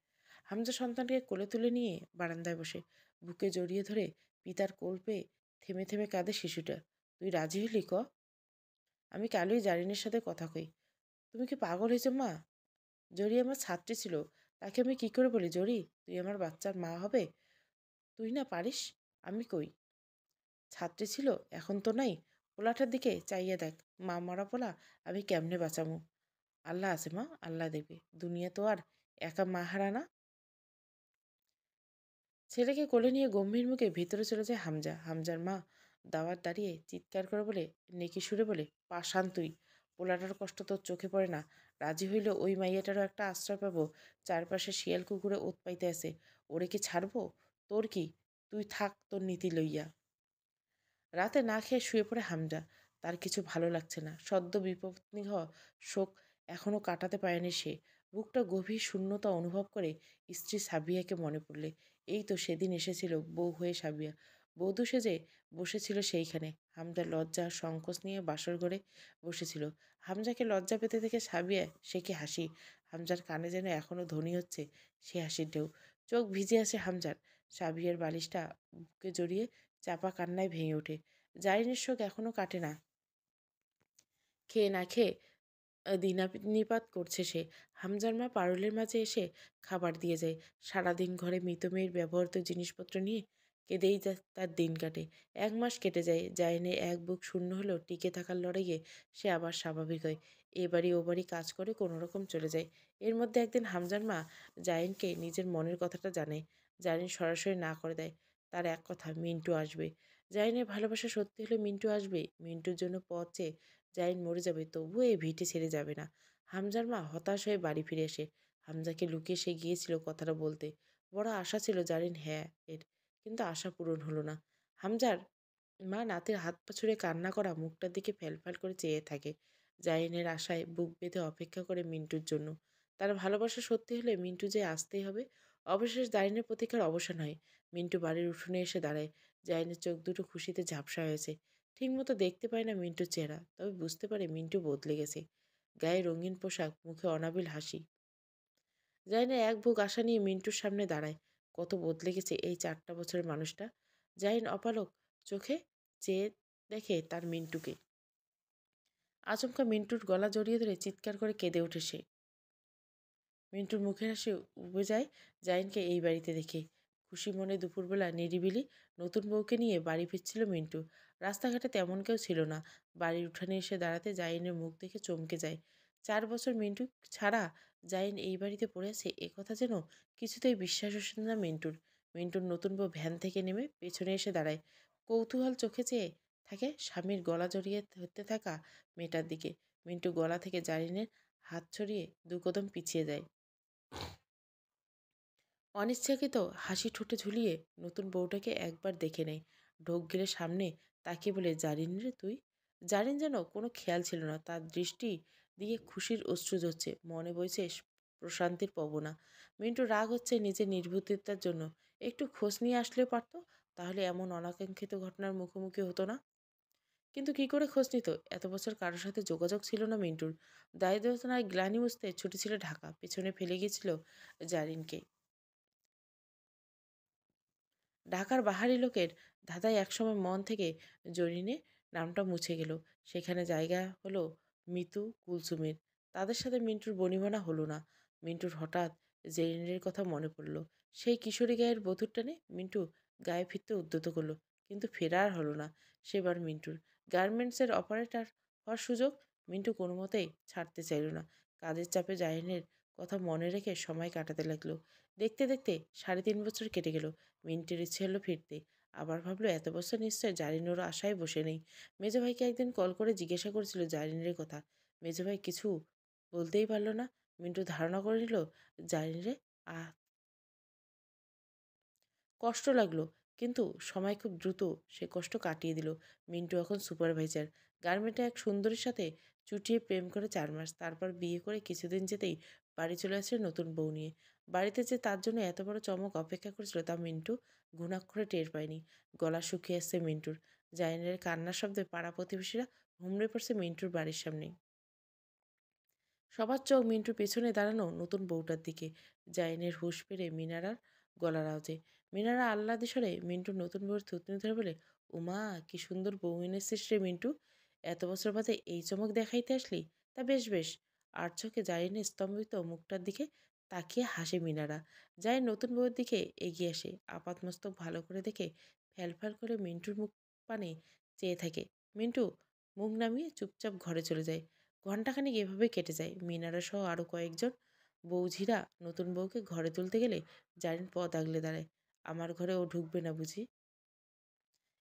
হামজা সন্তানকে কোলে তুলে নিয়ে বারান্দায় বসে বুকে জড়িয়ে ধরে পিতার কোল পেয়ে থেমে থেমে কাঁদে শিশুটা। তুই রাজি হলি ক? আমি কালই জারিনের সাথে কথা কই। তুমি কি পাগল হয়েছো মা? জরি আমার ছাত্রী ছিল, তাকে আমি কি করে বলি জরি তুই আমার বাচ্চার মা হবে? তুই না পারিস? আমি কই ছাত্রী ছিল, এখন তো নাই। পোলাটার দিকে চাইয়া দেখ, মা মরা পোলা আমি কেমনে বাঁচামু? আল্লাহ আছে মা, আল্লাহ দেবে। দুনিয়া তো আর একা মা হারা না। ছেলেকে কোলে নিয়ে গম্ভীর মুখে ভিতরে চলে যায় হামজা। হামজার মা দাওয়াত দাঁড়িয়ে চিৎকার করে বলে, নেকি সুরে বলে, পাশান তুই। পোলাটার কষ্ট তোর চোখে পড়ে না? রাজি হইলে ওই মাইয়াটারও একটা আশ্রয় পাবো। চারপাশে শিয়াল কুকুরে ওত পাইতে আছে, ওরে কি ছাড়বো? তোর কি? তুই থাক তোর নীতি লইয়া। রাতে না খেয়ে শুয়ে পড়ে হামজা। তার কিছু ভালো লাগছে না। সদ্য বিপত্নী হওয়া শোক এখনো কাটাতে পারেনি সে। বুকটা গভীর শূন্যতা অনুভব করে স্ত্রী সাবিয়াকে মনে পড়লে। এই তো সেদিন এসেছিল বউ হয়ে সাবিয়া, বধূ সেজে বসেছিল সেইখানে। হামজা লজ্জা আর সংকোচ নিয়ে বাসর ঘরে বসেছিল। হামজাকে লজ্জা পেতে দেখে সাবিয়া সে কি হাসি। হামজার কানে যেন এখনো ধ্বনি হচ্ছে সে হাসির ঢেউ। চোখ ভিজে আসে হামজার। সাবিয়ার বালিশটা বুকে জড়িয়ে চাপা কান্নায় ভেঙে ওঠে। জারিনের শোক এখনো কাটে না। খেয়ে না খেয়ে দিনানিপাত করছে সে। হামজার মা পারুলের মাঝে এসে খাবার দিয়ে যায়। সারাদিন ঘরে মৃত মেয়ের ব্যবহৃত জিনিসপত্র নিয়ে কেঁদেই তার দিন কাটে। 1 মাস কেটে যায়। জারিনের এক বুক শূন্য হলেও টিকে থাকার লড়াইয়ে সে আবার স্বাভাবিক হয়। এ বাড়ি ও বাড়ি কাজ করে কোনো রকম চলে যায়। এর মধ্যে একদিন হামজার মা জারিনকে নিজের মনের কথাটা জানায়। জারিন সরাসরি না করে দেয়। তার এক কথা, মিন্টু আসবে। জারিনের ভালোবাসা সত্যি হলে মিন্টু আসবে। মিন্টুর জন্য পথ চেয়ে জারিন মরে যাবে, তবুও এই ভিটে ছেড়ে যাবে না। হামজার মা হতাশ হয়ে বাড়ি ফিরে আসে। হামজাকে লুকিয়ে সে গিয়েছিল কথাটা বলতে। বড় আশা ছিল জারিন হ্যাঁ এর, কিন্তু আশা পূরণ হলো না। হামজার মা নাতির হাত পা ছুঁড়ে কান্না করা মুখটার দিকে ফ্যালফ্যাল করে চেয়ে থাকে। জারিনের আশায় বুক বেঁধে অপেক্ষা করে মিন্টুর জন্য। তার ভালোবাসা সত্যি হলে মিন্টু যে আসতেই হবে। অবশেষ জারিনের প্রতীক্ষার অবসান হয়। মিন্টু বাড়ির উঠোনে এসে দাঁড়ায়। জারিনের চোখ দুটো খুশিতে ঝাপসা হয়েছে। ঠিকমতো দেখতে পায় না মিন্টুর চেহারা, তবে বুঝতে পারে মিন্টু বদলে গেছে। গায়ে রঙিন পোশাক, মুখে অনাবিল হাসি। জারিনা এক বুক আশা নিয়ে মিন্টুর সামনে দাঁড়ায়। কত বদলে গেছে এই 4টা বছরের মানুষটা। জারিন অপালক চোখে চেয়ে দেখে তার মিন্টুকে। আচমকা মিন্টুর গলা জড়িয়ে ধরে চিৎকার করে কেঁদে ওঠে সে। মিন্টুর মুখের হাসি উবে যায় জারিনকে এই বাড়িতে দেখে। খুশি মনে দুপুরবেলা নিরিবিলি নতুন বউকে নিয়ে বাড়ি ফিরছিল মিন্টু। রাস্তাঘাটে তেমন কেউ ছিল না। বাড়ির উঠানে এসে দাঁড়াতে জারিনের মুখ দেখে চমকে যায়। 4 বছর মিন্টু ছাড়া জারিন এই বাড়িতে পড়ে আছে, একথা যেন কিছুতেই বিশ্বাস হচ্ছে না মিন্টুর। মিন্টুর নতুন বউ ভ্যান থেকে নেমে পেছনে এসে দাঁড়ায়। কৌতূহল চোখে চেয়ে থাকে স্বামীর গলা জড়িয়ে ধরতে থাকা মেয়েটার দিকে। মিন্টু গলা থেকে জারিনের হাত ছড়িয়ে 2 কদম পিছিয়ে যায়। অনিচ্ছাকৃত হাসি ঠোঁটে ঝুলিয়ে নতুন বউটাকে একবার দেখে নেয়। ঢোক গেলে সামনে তাকিয়ে বলে, জারিন রে তুই? জারিন যেন কোনো খেয়াল ছিল না। তার দৃষ্টি দিয়ে খুশির অশ্রু ঝরছে, মনে বইছে প্রশান্তির পবনা। মিন্টু রাগ হচ্ছে নিজের নির্বুদ্ধিতার জন্য। একটু খোঁজ নিয়ে আসলেও পারতো, তাহলে এমন অনাকাঙ্ক্ষিত ঘটনার মুখোমুখি হতো না। কিন্তু কি করে খোঁজ নিত? এত বছর কারোর সাথে যোগাযোগ ছিল না মিন্টুর। দারিদ্রতার গ্লানি মুছতে ছুটেছিল ঢাকা, পেছনে ফেলে গিয়েছিল জারিনকে। ঢাকার বাহারি লোকের ধাঁধায় একসময় মন থেকে জরিনে নামটা মুছে গেল। সেখানে জায়গা হলো মিতু, কুলসুমের। তাদের সাথে মিন্টুর বনিবনা হলো না। মিন্টুর হঠাৎ জেরিনের কথা মনে পড়ল। সেই কিশোরী গায়ের বধূর টানে মিন্টু গায়ে ফিরতে উদ্যত করলো, কিন্তু ফেরা আর হলো না। সেবার মিন্টুর গার্মেন্টসের অপারেটর হওয়ার সুযোগ মিন্টু কোনো মতেই ছাড়তে চাইল না। কাজের চাপে জারিনের কথা মনে রেখে সময় কাটাতে লাগলো। দেখতে দেখতে 3.5 বছর কেটে গেল। মিন্টুর ইচ্ছে হলো ফিরতে। আবার ভাবলো এত বছর নিশ্চয় জারিন আশায় বসে নেই। মেজো ভাইকে একদিন কল করে জিজ্ঞাসা করেছিল জারিনের কথা। মেজো ভাই কিছু বলতেই পারল না। মিন্টু ধারণা করে নিল জারিনরে আহ কষ্ট লাগলো, কিন্তু সময় খুব দ্রুত সে কষ্ট কাটিয়ে দিল। মিন্টু এখন সুপারভাইজার। গার্মেন্টে এক সুন্দরীর সাথে চুটিয়ে প্রেম করে 4 মাস, তারপর বিয়ে করে কিছুদিন যেতেই বাড়ি চলে আসে নতুন বউ নিয়ে। বাড়িতে যে তার জন্য এত বড় চমক অপেক্ষা করেছিল তা মিন্টু ঘুণাক্ষরে টের পায়নি। গলা শুকিয়ে আসছে মিন্টুর। জাইনের কান্নার শব্দে পাড়া প্রতিবেশীরা হুমড়ে পড়ছে মিন্টুর বাড়ির সামনে। সবার চোখ মিন্টুর পেছনে দাঁড়ানো নতুন বউটার দিকে। জাইনের হুঁশ ফিরে মিনারার গলার আওয়াজে। মিনারা আহ্লাদে স্বরে মিন্টুর নতুন বউয়ের থুতনি ধরে বলে, উমা কি সুন্দর বউ এনেছিস রে মিন্টু, এত বছর বাদে এই চমক দেখাইতে আসলি, তা বেশ বেশ। আর চোখে জাইনের স্তম্ভিত মুখটার দিকে তাকিয়ে হাসে মিনারা। জাইন নতুন বউয়ের দিকে এগিয়ে আসে, আপাতমস্তক ভালো করে দেখে ফ্যাল করে মিন্টুর মুখ পানে চেয়ে থাকে। মিন্টু মুখ নামিয়ে চুপচাপ ঘরে চলে যায়। ঘণ্টাখানেক এভাবে কেটে যায়। মিনারা সহ আরও কয়েকজন বৌঝিরা নতুন বউকে ঘরে তুলতে গেলে জারিন পথ আগলে দাঁড়ায়। আমার ঘরে ও ঢুকবে না বুঝি?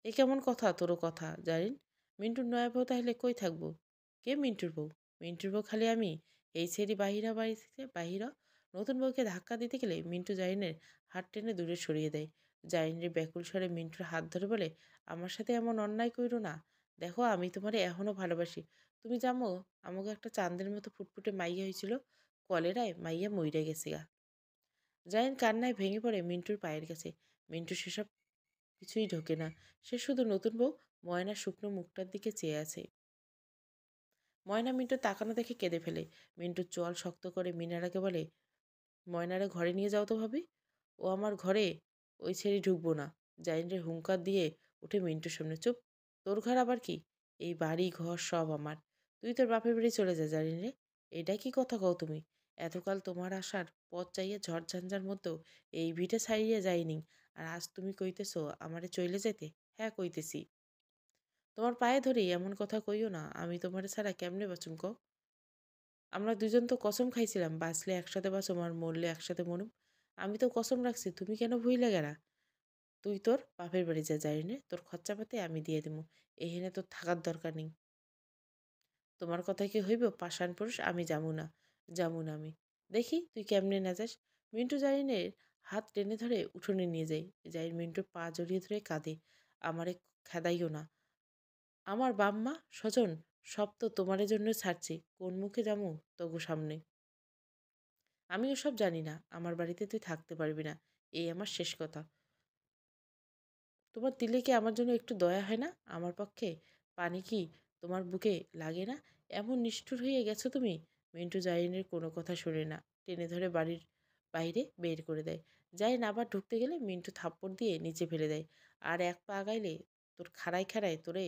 এ কেমন কথা তোরও কথা জারিন? মিন্টুর নয়া বউ তাহলে কই থাকবো? কে মিন্টুর বউ? মিন্টুর বউ খালি আমি? এই ছেড়ি বাহিরা বাড়ি থেকে বাহিরা। নতুন বউকে ধাক্কা দিতে গেলে মিন্টু জারিনের হাত টেনে দূরে সরিয়ে দেয়। জারিনের ব্যাকুল স্বরে মিন্টুর হাত ধরে বলে, আমার সাথে এমন অন্যায় কইরো না। দেখো আমি তোমারে এখনো ভালোবাসি। তুমি জানো আমাকে একটা চাঁদের মতো ফুটফুটে মাইয়া হয়েছিল, কলেরায় মাইয়া মইরা গেছে গা। জারিন কান্নায় ভেঙে পড়ে মিন্টুর পায়ের কাছে। মিন্টু সেসব কিছুই ঢোকে না। সে শুধু নতুন বউ ময়নার শুকনো মুখটার দিকে চেয়ে আছে। ময়না মিন্টুর তাকানো দেখে কেঁদে ফেলে। মিন্টু চোয়াল শক্ত করে মিনারাকে বলে, ময়নারে ঘরে নিয়ে যাও তো ভাবি। ও আমার ঘরে ওই ছেড়ে ঢুকবো না। জাইনরে হুঙ্কার দিয়ে উঠে মিন্টুর সামনে, চুপ, তোর ঘর আবার কি? এই বাড়ি ঘর সব আমার। তুই তোর বাপের বাড়ি চলে যা জানিন রে। এটা কি কথা কও তুমি? এতকাল তোমার আসার পথ চাইয়া ঝড় ঝঞ্ঝার মধ্যেও এই ভিটে ছাড়িয়া যাইনি, আর আজ তুমি কইতেছ আমারে চইলে যেতে? হ্যাঁ কইতেছি। তোমার পায়ে ধরি এমন কথা কইও না। আমি তোমারে ছাড়া কেমনে বাঁচুম কও? আমরা দুজন তো কসম খাইছিলাম, বাঁচলে একসাথে বাঁচুম আর মরলে একসাথে মরুম। আমি তো কসম রাখছি, তুমি কেন ভুইলা গেলা? তুই তোর বাপের বাড়ি যা জানি, তোর খরচাপাতি আমি দিয়ে দেবো। এখানে তোর থাকার দরকার নেই। তোমার কথা কি হইব পাষাণ পুরুষ? আমি যামু না, যামু না আমি। দেখি তুই কেমনে না যাস। মিন্টু জারিনের হাত টেনে ধরে উঠোনে নিয়ে যায়। জারিন মিন্টুর পা জড়িয়ে ধরে কাঁদে। আমারে খেদাইও না। আমার বাপ-মা, স্বজন সব তো তোমারে জন্য ছাড়ছি। কোন মুখে যামু তগো সামনে? আমি ওসব জানি না। আমার বাড়িতে তুই থাকতে পারবি না। এই আমার শেষ কথা। তোমার দিলে কি আমার জন্য একটু দয়া হয় না? আমার পক্ষে পানি কি তোমার বুকে লাগে না? এমন নিষ্ঠুর হয়ে গেছো তুমি? মিন্টু জারিনের কোনো কথা শোনে না। টেনে ধরে বাড়ির বাইরে বের করে দেয়। জারিন আবার ঢুকতে গেলে মিন্টু থাপ্পড় দিয়ে নিচে ফেলে দেয়। আর এক পা আগাইলে তোর খাড়ায় খাড়ায় তোরে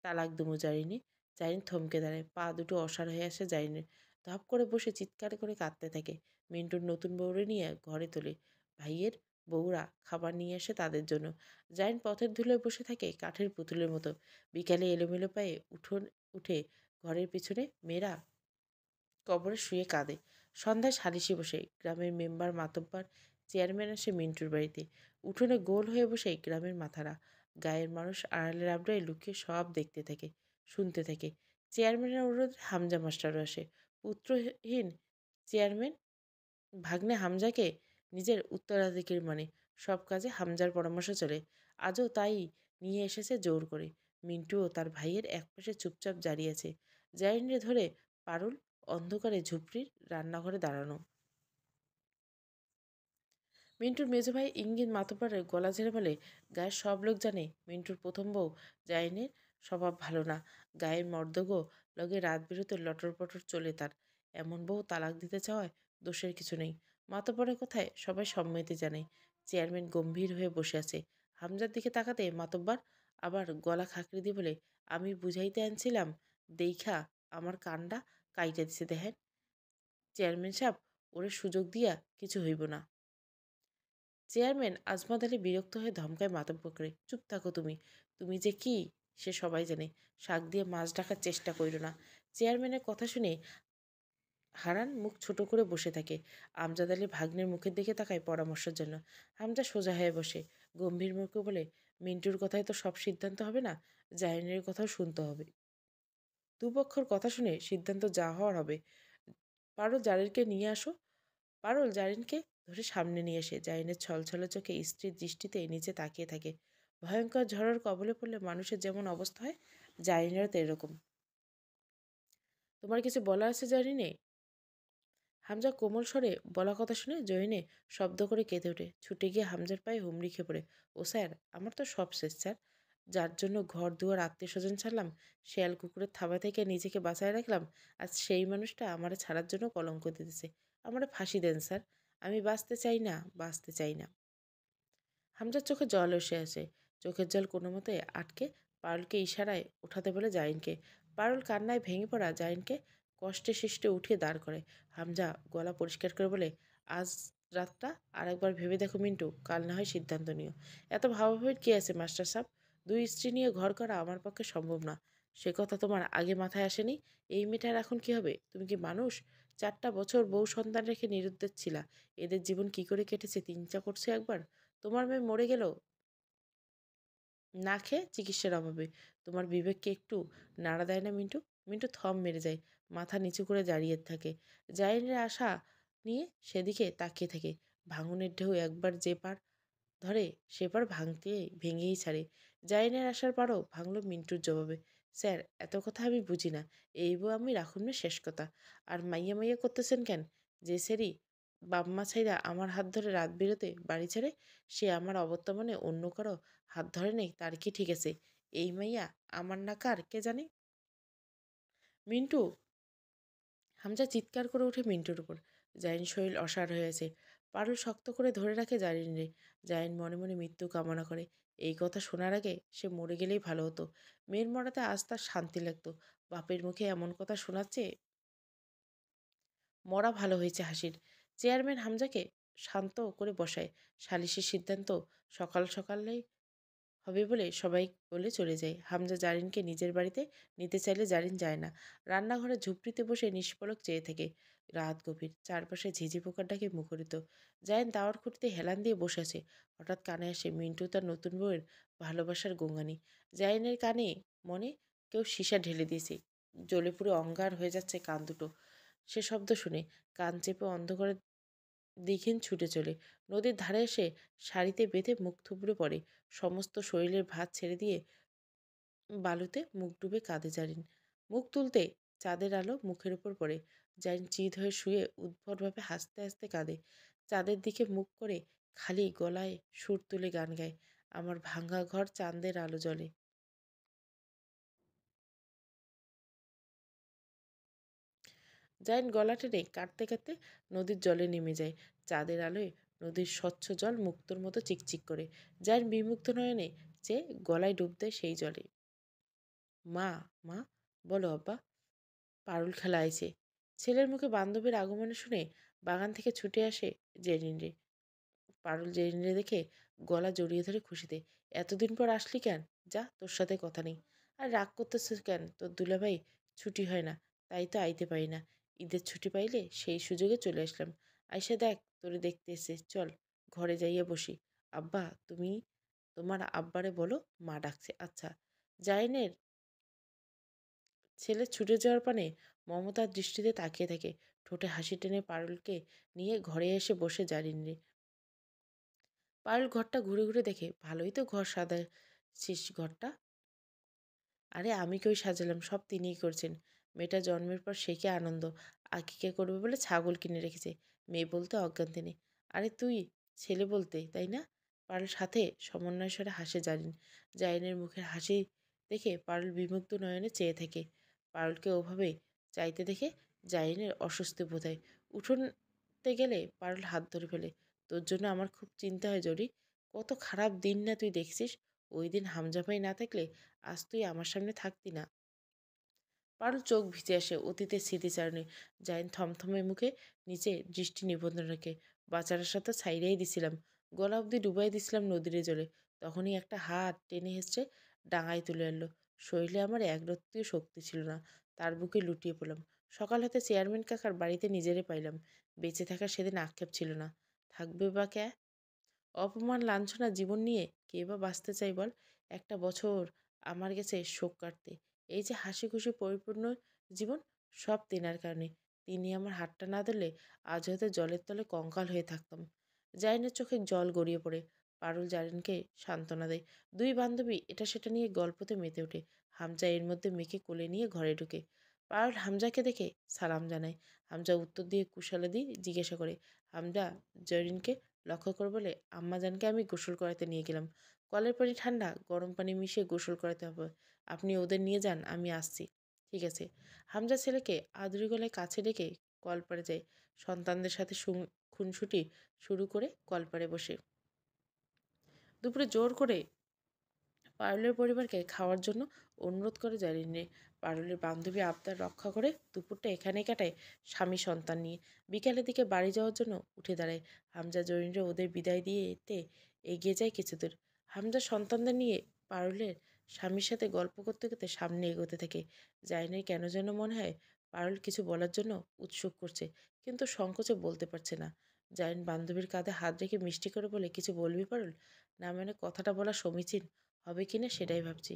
তালাক দুমু জারিনে। জারিন থমকে দাঁড়ায়। পা দুটো অসাড় হয়ে আসে জারিনের। ধপ করে বসে চিৎকার করে কাঁদতে থাকে। মিন্টুর নতুন বউরে নিয়ে ঘরে তোলে। ভাইয়ের বউরা খাবার নিয়ে আসে তাদের জন্য। জায়ান্ট পথের ধুলোয় বসে থাকে কাঠের পুতুলের মতো। বিকালে এলোমেলো পায়ে উঠে ঘরের পিছনে মেয়েরা কবরে শুয়ে কাঁদে। সন্ধ্যায় সালিশে বসে গ্রামের মেম্বার মাতব্বর চেয়ারম্যান আসে মিন্টুর বাড়িতে। উঠোনে গোল হয়ে বসে গ্রামের মাথারা। গায়ের মানুষ আড়ালে আবড়ায় লুকিয়ে সব দেখতে থাকে, শুনতে থাকে। চেয়ারম্যানের অনুরোধে হামজা মাস্টারও আসে। পুত্রহীন চেয়ারম্যান ভাগ্নে হামজাকে নিজের উত্তরাধিকারী মানে। সব কাজে হামজার পরামর্শ চলে। আজও তাই নিয়ে এসেছে জোর করে। মিন্টুও তার ভাইয়ের একপাশে চুপচাপ দাঁড়িয়ে আছে। জারিনে ধরে পারুল অন্ধকারে ঝুপড়ির রান্নাঘরে দাঁড়ানো। মিন্টুর মেজো ভাই ইঙ্গিত মাতব্বরের গলা ঝেড়ে বলে, গায়ের সব লোক জানে মিন্টুর প্রথম বউ জারিনের স্বভাব ভালো না। গায়ের মর্দগো লগে রাত বিরতে লটর পটর চলে তার। এমন বউ তালাক দিতে চাওয়ায় দোষের কিছু নেই। মাতব্বরের কথায় সবাই সম্মতি জানায়। চেয়ারম্যান গম্ভীর হয়ে বসে আছে। হামজার দিকে তাকাতে মাতব্বর আবার গলা খাঁকড়ি দিয়ে বলে, আমি বুঝাইতে আনছিলাম দেইখা আমার কানডা কাইটা দিছে দেখেন। চেয়ারম্যান সাহেব, ওরে সুযোগ দিয়া কিছু হইব না। চেয়ারম্যান আজমত আলী বিরক্ত হয়ে ধমকায় মাতব্বরকে, চুপ থাকো তুমি। তুমি যে কি সে সবাই জানে। শাক দিয়ে মাছ ঢাকার চেষ্টা কইরো না। চেয়ারম্যানের কথা শুনে হারান মুখ ছোট করে বসে থাকে। আমজাদ আলী ভাগ্নের মুখের দিকে তাকায় পরামর্শের জন্য। হামজা সোজা হয়ে বসে গম্ভীর মুখে বলে, মিন্টুর কথায় তো সব সিদ্ধান্ত হবে না, জাহিনের কথাও শুনতে হবে। দুপক্ষর কথা শুনে সিদ্ধান্ত যা হওয়ার হবে। পারো জারিনকে নিয়ে আসো। পারুল জারিনকে ধরে সামনে নিয়ে এসে জারিনের ছলছলে চোখে স্ত্রীর দৃষ্টিতে নিচে তাকিয়ে থাকে। ভয়ঙ্কর ঝড়ের কবলে পড়লে মানুষের যেমন অবস্থা হয়, জারিনেরও তো এরকম। তোমার কিছু বলা আছে জারিনে? হামজা কোমল স্বরে বলা কথা শুনে জয়িনে শব্দ করে কেঁদে ওঠে। ছুটে গিয়ে হামজার পায়ে হুমড়ি খেয়ে পড়ে। ও স্যার, আমার তো সব শেষ স্যার। যার জন্য ঘর দুয়ার আত্মীয় স্বজন ছাড়লাম, শেয়াল কুকুরের থাবা থেকে নিজেকে বাঁচায় রাখলাম, আজ সেই মানুষটা আমারে ছাড়ার জন্য কলঙ্ক দিতেছে। আমারে ফাঁসি দেন স্যার। আমি বাঁচতে চাই না, বাঁচতে চাই না। হামজার চোখে জল এসে আসে। চোখের জল কোনো মতে আটকে পারুলকে ইশারায় উঠাতে বলে জাইনকে। পারুল কান্নায় ভেঙে পড়া জাইনকে কষ্টে সৃষ্টে উঠিয়ে দাঁড় করে। হামজা গলা পরিষ্কার করে বলে, আজ রাতটা আর একবার ভেবে দেখো মিন্টু, কাল না হয় সিদ্ধান্ত নিও। এত ভাবাভাবির কি আছে মাস্টার সাহেব? দুই স্ত্রী নিয়ে ঘর করা আমার পক্ষে সম্ভব না। সে কথা তোমার আগে মাথায় আসেনি? এই মেয়েটার এখন কি হবে? তুমি কি মানুষ? 4টা বছর বউ সন্তান রেখে নিরুদ্দেশ ছিলা। এদের জীবন কি করে কেটেছে চিন্তা করছে একবার? তোমার মেয়ে মরে গেল না খেয়ে চিকিৎসার অভাবে। তোমার বিবেককে একটু নাড়া দেয় না মিন্টু? মিন্টু থম মেরে যায়, মাথা নিচু করে দাঁড়িয়ে থাকে। জাইনের আশা নিয়ে সেদিকে তাকিয়ে থাকে। ভাঙনের ঢেউ একবার যে পার ধরে সেবার ভেঙেই ছাড়ে। জাইনের আসার পারও ভাঙল মিন্টুর জবাবে। স্যার, এত কথা আমি বুঝি না। এই বউ আমি রাখুন না, শেষ কথা। আর মাইয়া মাইয়া করতেছেন কেন? যে সেরি বাপমা ছাইরা আমার হাত ধরে রাত বিরতে বাড়ি ছেড়ে সে আমার অবর্তমানে অন্য কারো হাত ধরে নেই, তার কি ঠিক আছে? এই মাইয়া আমার না কার কে জানে? মিন্টু! হামজা চিৎকার করে ওঠে মিন্টুর উপর। জাইন শরীর অসাড় হয়ে আছে। পারুল শক্ত করে ধরে রাখে জারিনরে। জাইন মনে মনে মৃত্যু কামনা করে। এই কথা শোনার আগে সে মরে গেলেই ভালো হতো। মেয়ের মরাতে আজ তার শান্তি লাগতো। বাপের মুখে এমন কথা শোনাচ্ছে, মরা ভালো হয়েছে হাসির। চেয়ারম্যান হামজাকে শান্ত করে বসায়। সালিসের সিদ্ধান্ত সকাল সকালেই হবে বলে সবাই বলে চলে যায়। হামজা জারিনকে নিজের বাড়িতে নিতে চাইলে জারিন যায় না। রান্নাঘরে ঝুপড়িতে বসে নিষ্পলক চেয়ে থাকে। রাত গভীর, চারপাশে ঝিঝি পোকার ডাকে মুখরিত। জারিন দাওয়ার খুঁটিতে হেলান দিয়ে বসে আছে। হঠাৎ কানে আসে মিন্টু তার নতুন বউয়ের ভালোবাসার গঙ্গানি। জারিনের কানে মনে কেউ সীসা ঢেলে দিয়েছে। জ্বলে পুড়ে অঙ্গার হয়ে যাচ্ছে কান দুটো। সে শব্দ শুনে কান চেপে অন্ধকারে দীঘিন ছুটে চলে। নদীর ধারে এসে শাড়িতে বেঁধে মুখ থুবড়ে পড়ে। সমস্ত শরীরের ভাত ছেড়ে দিয়ে বালুতে মুখ ডুবে কাঁদে জারিন। মুখ তুলতে চাঁদের আলো মুখের উপর পড়ে। জারিন চিত হয়ে শুয়ে উদ্ভটভাবে হাসতে হাসতে কাঁদে। চাঁদের দিকে মুখ করে খালি গলায় সুর তুলে গান গায়। আমার ভাঙা ঘর চাঁদের আলো জ্বলে। জাইন গলা টেনে কাঁদতে কাঁদতে নদীর জলে নেমে যায়। চাঁদের আলোয় নদীর স্বচ্ছ জল মুক্তোর মতো চিকচিক করে। জাইন বিমুগ্ধ নয়নে যে গলায় ডুব দেয় সেই জলে। মা, মা, বলো আব্বা, পারুল খেলা আইছে। ছেলের মুখে বান্ধবীর আগমনে শুনে বাগান থেকে ছুটে আসে জেরিনরে। পারুল জেরিনরে দেখে গলা জড়িয়ে ধরে খুশিতে। এতদিন পর আসলি কেন? যা, তোর সাথে কথা নেই। আর রাগ করতেছিস কেন? তোর দুলাভাই ছুটি হয় না, তাই তো আইতে পারি না। ঈদের ছুটি পাইলে সেই সুযোগে চলে আসলাম। আইসা দেখ, তোরে দেখতে এসে, চল ঘরে যাইয়া বসি। আব্বা, তুমি তোমার আব্বারে বলো মা ডাকছে। আচ্ছা। জাইনের ছেলে ছুটে যাওয়ার পানে মমতার দৃষ্টিতে তাকিয়ে থাকে। ঠোঁটে হাসি টেনে পারুলকে নিয়ে ঘরে এসে বসে জারিনরে। পারুল ঘরটা ঘুরে ঘুরে দেখে। ভালোই তো ঘর সাজাচ্ছিস ঘরটা। আরে আমি কই সাজালাম, সব তিনিই করছেন। মেয়েটা জন্মের পর সে কি আনন্দ। আকিকা করবে বলে ছাগল কিনে রেখেছে। মেয়ে বলতে অজ্ঞান তিনি। আরে তুই ছেলে বলতে, তাই না? পারুল সাথে সমন্বয় স্বরে হাসে জারিন। জারিনের মুখের হাসি দেখে পারুল বিমুগ্ধ নয়নে চেয়ে থাকে। পারুলকে ওভাবে চাইতে দেখে জারিনের অস্বস্তি বোধ হয়। উঠোনতে গেলে পারুল হাত ধরে ফেলে। তোর জন্য আমার খুব চিন্তা হয় জরি। কত খারাপ দিন না তুই দেখছিস। ওই দিন হামজা ভাই না থাকলে আজ তুই আমার সামনে থাকতি না। পারুল চোখ ভিজে আসে অতীতের স্মৃতিচারণে। জাইন থমথমে মুখে নিচে দৃষ্টি নিবন্ধন রেখে। বাচ্চাটার সাথে ছাইড়াই দিছিলাম, গলা অবধি ডুবাই দিছিলাম নদীর জলে। তখনই একটা হাত টেনে হেসড়ে ডাঙায় তুলে আনলো। শরীরে আমার এক রত্তিও শক্তি ছিল না। তার বুকে লুটিয়ে পড়লাম। সকাল হতে চেয়ারম্যান কাকার বাড়িতে নিজেরে পাইলাম। বেঁচে থাকা সেদিন আক্ষেপ ছিল না। থাকবে বা কে? অপমান লাঞ্ছনা জীবন নিয়ে কে বা বাঁচতে চাই বল? একটা বছর আমার গেছে শোক কাটতে। এই যে হাসি খুশি পরিপূর্ণ জীবন, সব তেনার কারণে। তিনি আমার হাতটা না ধরলে আজ হয়তো জলের তলে কঙ্কাল হয়ে থাকতাম। জারিনের চোখে জল গড়িয়ে পড়ে। পারুল জারিনকে সান্ত্বনা দেয়। দুই বান্ধবী এটা সেটা নিয়ে গল্পতে মেতে ওঠে। হামজা এর মধ্যে মেয়েকে কোলে নিয়ে ঘরে ঢুকে। পারুল হামজাকে দেখে সালাম জানায়। হামজা উত্তর দিয়ে কুশালাদি জিজ্ঞাসা করে। হামজা জরিনকে লক্ষ্য করে বলে, আম্মাজানকে আমি গোসল করাতে নিয়ে গেলাম। কলের পানি ঠান্ডা, গরম পানি মিশিয়ে গোসল করাতে হবে। আপনি ওদের নিয়ে যান, আমি আসছি। ঠিক আছে। হামজা ছেলেকে আদুরি গলায় কাছে ডেকে কলপাড়ে যায়। সন্তানদের সাথে খুনসুটি শুরু করে কলপাড়ে বসে। দুপুরে জোর করে পারুলের পরিবারকে খাওয়ার জন্য অনুরোধ করে জারিনে। পারুলের বান্ধবী আবদার রক্ষা করে দুপুরটা এখানেই কাটায় স্বামী সন্তান নিয়ে। বিকালের দিকে বাড়ি যাওয়ার জন্য উঠে দাঁড়ায়। হামজা জরিনরে ওদের বিদায় দিয়ে এতে এগিয়ে যায় কিছু দূর। হামজা সন্তানদের নিয়ে পারুলের স্বামীর সাথে গল্প করতে করতে সামনে এগোতে থাকে। জারিনের কেন যেন মনে হয় পারুল কিছু বলার জন্য উৎসুক করছে, কিন্তু সংকোচে বলতে পারছে না। জারিন বান্ধবীর কাঁধে হাত রেখে মিষ্টি করে বলে, কিছু বলবি পারুল? না মানে কথাটা বলা সমীচীন হবে কিনা সেটাই ভাবছি।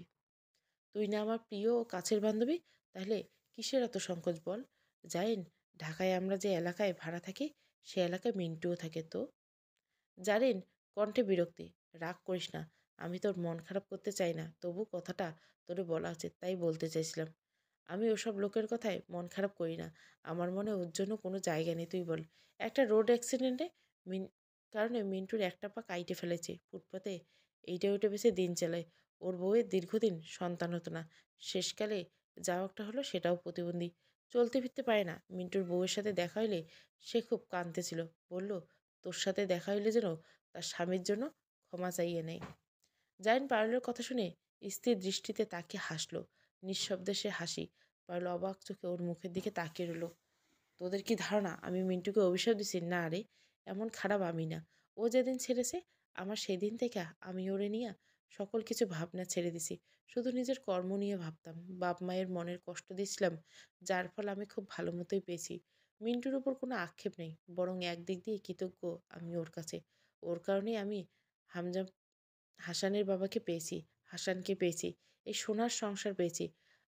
তুই না আমার প্রিয় ও কাছের বান্ধবী, তাহলে কিসের এত সংকোচ বল? জাইন, ঢাকায় আমরা যে এলাকায় ভাড়া থাকি সে এলাকায় মিন্টুও থাকে তো। জারিন কণ্ঠে বিরক্তি। রাগ করিস না, আমি তোর মন খারাপ করতে চাই না, তবু কথাটা তোরে বলা উচিত তাই বলতে চাইছিলাম। আমি ওসব লোকের কথায় মন খারাপ করি না। আমার মনে ওর জন্য কোনো জায়গা নেই। তুই বল, একটা রোড অ্যাক্সিডেন্টে মিন কারণে মিন্টুর একটা পা কাইটে ফেলেছে। ফুটপাতে এইটা ওইটা বেছে দিন চালায়। ওর বউয়ের দীর্ঘদিন সন্তান হতো না। শেষকালে যাও একটা হলো, সেটাও প্রতিবন্ধী। চলতে ফিরতে পারে না। মিন্টুর বউয়ের সাথে দেখা হইলে সে খুব কাঁদতেছিল। বলল, তোর সাথে দেখা হইলে যেন তার স্বামীর জন্য ক্ষমা চাইয়ে নেয়। জাইন পারুলের কথা শুনে স্থির দৃষ্টিতে তাকিয়ে হাসল। নিঃশব্দে সে হাসি। পারুল অবাক চোখে ওর মুখের দিকে তাকিয়ে রইল। তোদের কি ধারণা আমি মিন্টুকে অভিশাপ দিছি? না রে, এমন খারাপ আমি না। ও যেদিন ছেড়েছে আমার সেদিন থেকে আমি ওরে নিয়ে সকল কিছু ভাবনা ছেড়ে দিছি। শুধু নিজের কর্ম নিয়ে ভাবতাম। বাপ মায়ের মনের কষ্ট দিয়েছিলাম, যার ফল আমি খুব ভালো মতোই পেয়েছি। মিন্টুর উপর কোনো আক্ষেপ নেই, বরং একদিক দিয়ে কৃতজ্ঞ আমি ওর কাছে। ওর কারণেই আমি হামজা হাসানের বাবাকে পেয়েছি, হাসানকে পেয়েছি, এই সোনার সংসার পেয়েছি।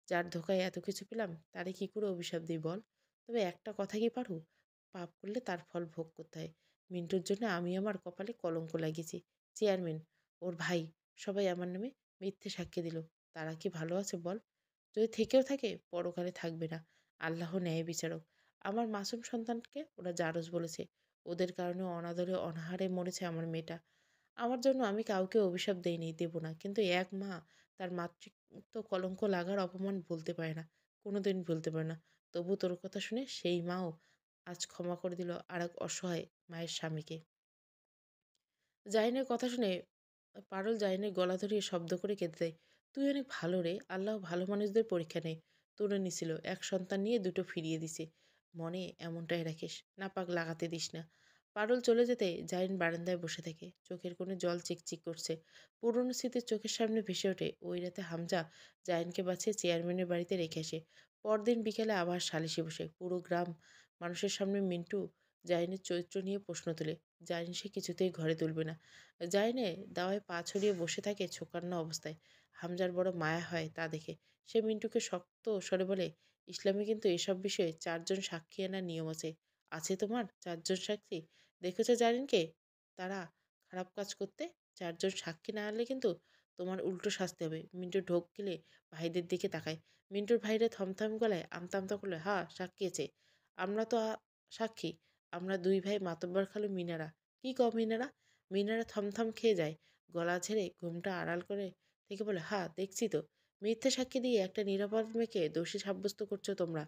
যার ধোকায় এত কিছু পেলাম তারে কি করে অভিশাপ দিই বল? তবে একটা কথা কি পারু, পাপ করলে তার ফল ভোগ করতে হয়। মিন্টুর জন্য আমি আমার কপালে কলঙ্ক লাগিয়েছি। চেয়ারম্যান, ওর ভাই, সবাই আমার নামে মিথ্যে সাক্ষী দিল। তারা কি ভালো আছে বল? যদি থেকেও থাকে পরকালে থাকবে না। আল্লাহ ন্যায় বিচারক। আমার মাসুম সন্তানকে ওরা জারজ বলেছে। ওদের কারণে অনাদরে অনাহারে মরেছে আমার মেয়েটা। আমার জন্য আমি কাউকে অভিশাপ দেইনি, দেব না। কিন্তু এক মা তার মাতৃত্ব কলঙ্ক লাগার অপমান ভুলতে পারে না, কোনোদিন ভুলতে পারে না। তবু তোর কথা শুনে সেই মাও আজ ক্ষমা করে দিল আর এক অসহায় মায়ের স্বামীকে। জাহিনের কথা শুনে পারুল জাহিনের গলা ধরিয়ে শব্দ করে কেঁদে দেয়। তুই অনেক ভালো রে, আল্লাহ ভালো মানুষদের পরীক্ষা নেই। তুলে নিছিল, এক সন্তান নিয়ে দুটো ফিরিয়ে দিছে। মনে এমনটাই রাখিস, নাপাক লাগাতে দিস না। পারুল চলে যেতে জাহিন বারান্দায় বসে থাকে, চোখের কোণে জল চিকচিক করছে। পুরনো স্মৃতির চোখের সামনে ভেসে ওঠে ওই রাতে হামজা জাহিনকে বাঁচিয়ে চেয়ারম্যানের বাড়িতে রেখে আসে। পরদিন বিকেলে আবার সালিশে বসে পুরো গ্রাম মানুষের সামনে মিন্টু জাহিনের চরিত্র নিয়ে প্রশ্ন তোলে। জাহিন সে কিছুতেই ঘরে তুলবে না। জাহিনে দাওয়ায় পা ছড়িয়ে বসে থাকে ছোকান্ন অবস্থায়। হামজার বড় মায়া হয় তা দেখে। সে মিন্টুকে শক্ত স্বরে বলে, ইসলামে কিন্তু এসব বিষয়ে 4 জন সাক্ষী আনার নিয়ম আছে। আছে তোমার 4 জন সাক্ষী? দেখেছো জারিনকে তারা খারাপ কাজ করতে? 4 জন সাক্ষী না আনলে কিন্তু তোমার উল্টো শাস্তি হবে। মিন্টু ঢোক গিলে ভাইদের দিকে তাকায়। মিন্টুর ভাইরা থমথম গলায় আমতা আমতা করলে, হ্যাঁ সাক্ষী আছে। আমরা তো সাক্ষী। আমরা 2 ভাই মাতব্বর খালু মিনারা। কি কও মিনারা? মিনারা থমথম খেয়ে যায়। গলা ঝেড়ে ঘুমটা আড়াল করে থেকে বলে, হ্যাঁ দেখছি তো। মিথ্যে সাক্ষী দিয়ে একটা নিরাপদ মেয়েকে দোষী সাব্যস্ত করছো তোমরা।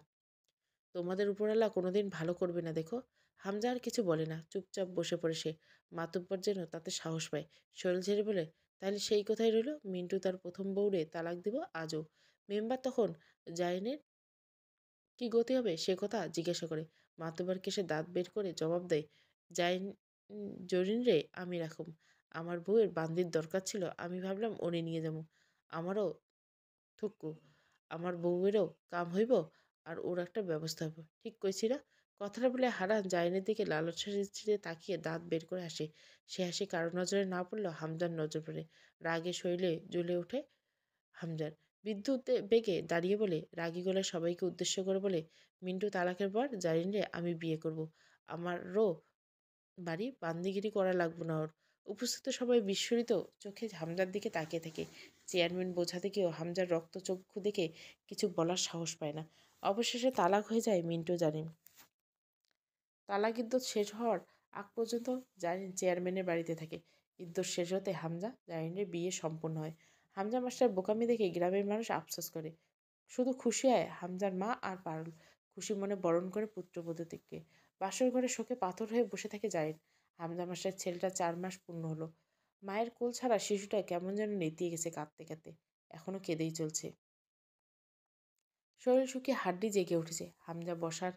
তোমাদের উপরওয়ালা কোনোদিন ভালো করবে না দেখো। হামজা আর কিছু বলে না, চুপচাপ বসে পড়ে সে। মাতুব্বর যেন তাতে সাহস পায়, শরীর ঝেড়ে বলে, তাহলে সেই কথাই রইল, মিন্টু তার প্রথম বউরে তালাক দিব আজও। মেম্বার তখন জাইনের কি গতি হবে সে কথা জিজ্ঞাসা করে। মাতুব্বরকে সে দাঁত বের করে জবাব দেয়, জাইন জরিন রে আমি রাখুম। আমার বউয়ের বান্দির দরকার ছিল, আমি ভাবলাম ওরে নিয়ে যাবো। আমারও থুকু, আমার বউয়েরও কাম হইব, আর ওর একটা ব্যবস্থা হইব। ঠিক কইছি না? কথাটা বলে হারান জাইনের দিকে লালচা দৃষ্টিতে তাকিয়ে দাঁত বের করে হাসে। সে হাসি কারো নজরে না পড়লেও হামজার নজর পড়ে। রাগে শরীরে জ্বলে ওঠে হামজার। বিদ্যুৎ বেগে দাঁড়িয়ে বলে, রাগী গলায় সবাইকে উদ্দেশ্য করে বলে, মিন্টু তালাকের পর জারিনরে আমি বিয়ে করব। আমারও বাড়ি বান্দিগিরি করা লাগবে না ওর। উপস্থিত সবাই বিস্ফোরিত চোখে হামজার দিকে তাকিয়ে থাকে। চেয়ারম্যান বোঝাতে গিয়েও হামজার রক্তচক্ষু দেখে কিছু বলার সাহস পায় না। অবশেষে তালাক হয়ে যায় মিন্টু জারিন। তালাক ইদ্যত শেষ হওয়ার আগ পর্যন্ত জারিন চেয়ারম্যানের বাড়িতে থাকে। ইদ্যত শেষ হতে হামজা জারিনের বিয়ে সম্পন্ন হয়। হামজা মাস্টার বোকামি দেখে গ্রামের মানুষ আফসোস করে। শুধু খুশি হয় হামজার মা আর পারুল। খুশি মনে বরণ করে পুত্রবধূটিকে। বাসর ঘরে শোকে পাথর হয়ে বসে থাকে জারিন। হামজা মাস্টার ছেলেটা 4 মাস পূর্ণ হলো। মায়ের কোল ছাড়া শিশুটা কেমন যেন নেতিয়ে গেছে কাঁদতে কাঁদতে। এখনো কেঁদেই চলছে। শরীর শুকিয়ে হাড্ডি জেগে উঠেছে। হামজা বসার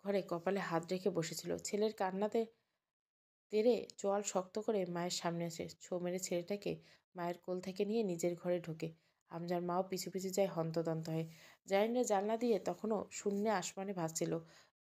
ঘরে কপালে হাত রেখে বসেছিল। ছেলের কান্নাতে তেড়ে চোয়াল শক্ত করে মায়ের সামনে আসে। ছো মেরে ছেলেটাকে মায়ের কোল থেকে নিয়ে নিজের ঘরে ঢোকে। হামজার মাও পিছু পিছু যায় হন্তদন্ত হয়ে। জারিনের জানলা দিয়ে তখনও শূন্যে আসমানে ভাসছিল।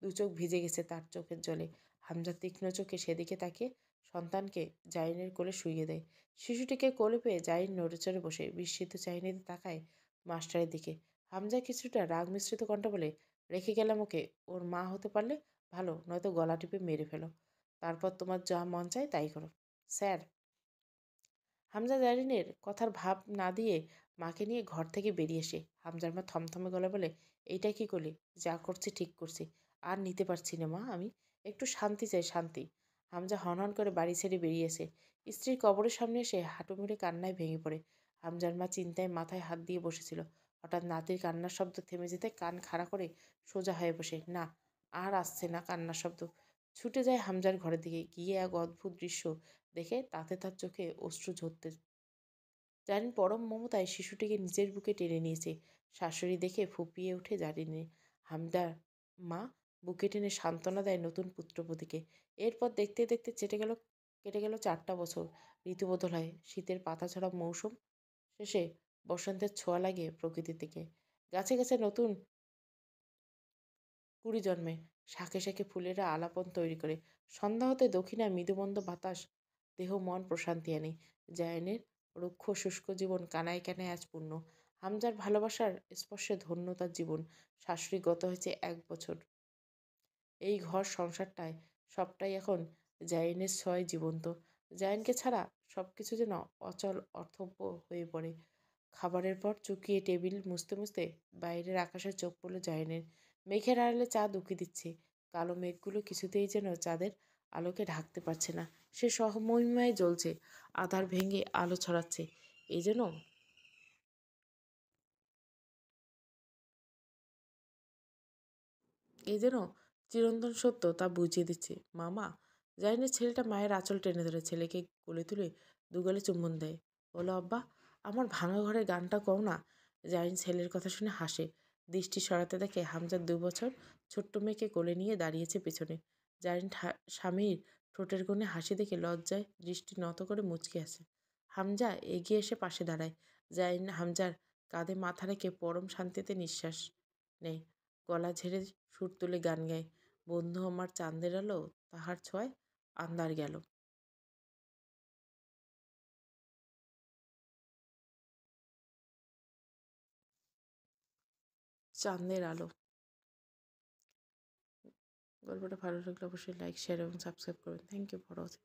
দু চোখ ভিজে গেছে তার চোখের জলে। হামজা তীক্ষ্ণ চোখে সেদিকে তাকিয়ে সন্তানকে জারিনের কোলে শুইয়ে দেয়। শিশুটিকে কোলে পেয়ে জারিন নড়েচড়ে বসে বিস্মিত চাহনিতে তাকায় মাস্টারের দিকে। হামজা কিছুটা রাগ মিশ্রিত কণ্ঠ বলে, রেখে গেলাম ওকে। ওর মা হতে পারলে ভালো, নয়তো গলা টিপে মেরে ফেলো। তারপর তোমার যা মন চায় তাই করো। স্যার। হামজা জারিনের কথার ভাব না দিয়ে মাকে নিয়ে ঘর থেকে বেরিয়ে এসে হামজার মা থমথমে গলা বলে, এইটা কি করলি? যা করছি ঠিক করছি। আর নিতে পারছি না মা আমি। একটু শান্তি চাই, শান্তি। হামজা হনহন করে বাড়ি ছেড়ে বেরিয়েছে। স্ত্রীর কবরের সামনে এসে হাঁটু মুড়ে কান্নায় ভেঙে পড়ে। হামজার মা চিন্তায় মাথায় হাত দিয়ে বসেছিল। হঠাৎ নাতির কান্নার শব্দ থেমে যেতে কান খাড়া করে সোজা হয়ে বসে। না, আর আসছে না কান্নার শব্দ। ছুটে যায় হামজার ঘরের দিকে। গিয়ে এক অদ্ভুত দৃশ্য দেখে তাতে তার চোখে অশ্রু ঝরতে। জারিন পরম মমতায় শিশুটিকে নিজের বুকে টেনে নিয়েছে। শাশুড়ি দেখে ফুপিয়ে ওঠে জারিনে। হামদার মা বুকে টেনে সান্ত্বনা দেয় নতুন পুত্রবধূকে। এরপর দেখতে দেখতে কেটে গেল 4টা বছর। ঋতু বদল হয়। শীতের পাতাঝরা মৌসুম শেষে বসন্তের ছোঁয়া লাগে প্রকৃতির দিকে। গাছে গাছে নতুন কুড়ি জন্মে। শাঁখে শাঁখে ফুলেরা আলাপন তৈরি করে। সন্ধ্যা হতে দক্ষিণা মৃদুমন্দ বাতাস দেহ মন প্রশান্তি আনে। জায়নের রুক্ষ শুষ্ক জীবন কানায় কানায় আজ পূর্ণ। হামজার ভালোবাসার স্পর্শে ধন্য তার জীবন। শাশুড়ি গত হয়েছে 1 বছর। এই ঘর সংসারটায় সবটাই এখন জাইনের ছয় জীবন্ত। জাইনকে ছাড়া সব কিছু যেন অচল অর্থব্য হয়ে পড়ে। খাবারের পর চুকিয়ে টেবিল মুছতে মুছতে বাইরের আকাশে চোখ পড়ল জাইনের। মেঘের আড়ালে চাঁদ উঁকি দিচ্ছে। কালো মেঘগুলো কিছুতেই যেন চাঁদের আলোকে ঢাকতে পারছে না। সে সহমহিমায় জ্বলছে, আধার ভেঙে আলো ছড়াচ্ছে। এই যেন এই যেন চিরন্তন সত্য তা বুঝিয়ে দিচ্ছে। মামা। জাইনের ছেলেটা মায়ের আঁচল টেনে ধরে ছেলেকে কোলে তুলে দুগালে চুম্বন দেয়। বলো, আব্বা, আমার ভাঙা ঘরের গানটা কও না। জাইন ছেলের কথা শুনে হাসে। দৃষ্টি সরাতে দেখে হামজার 2 বছর ছোট্ট মেয়েকে কোলে নিয়ে দাঁড়িয়েছে পেছনে। জারিন স্বামীর ঠোঁটের কোণে হাসি দেখে লজ্জায় দৃষ্টি নত করে মুচকে আসে। হামজা এগিয়ে এসে পাশে দাঁড়ায়। জারিন হামজার কাঁধে মাথা রেখে পরম শান্তিতে নিঃশ্বাস নেয়। গলা ঝেড়ে সুর তুলে গান গায়। বন্ধু আমার চাঁদের আলো, তাহার ছোঁয়ায় আন্ধার গেল। চাঁদের আলো। গল্পটা ভালো লাগলে অবশ্যই লাইক, শেয়ার এবং সাবস্ক্রাইব করবেন। Thank you for watching.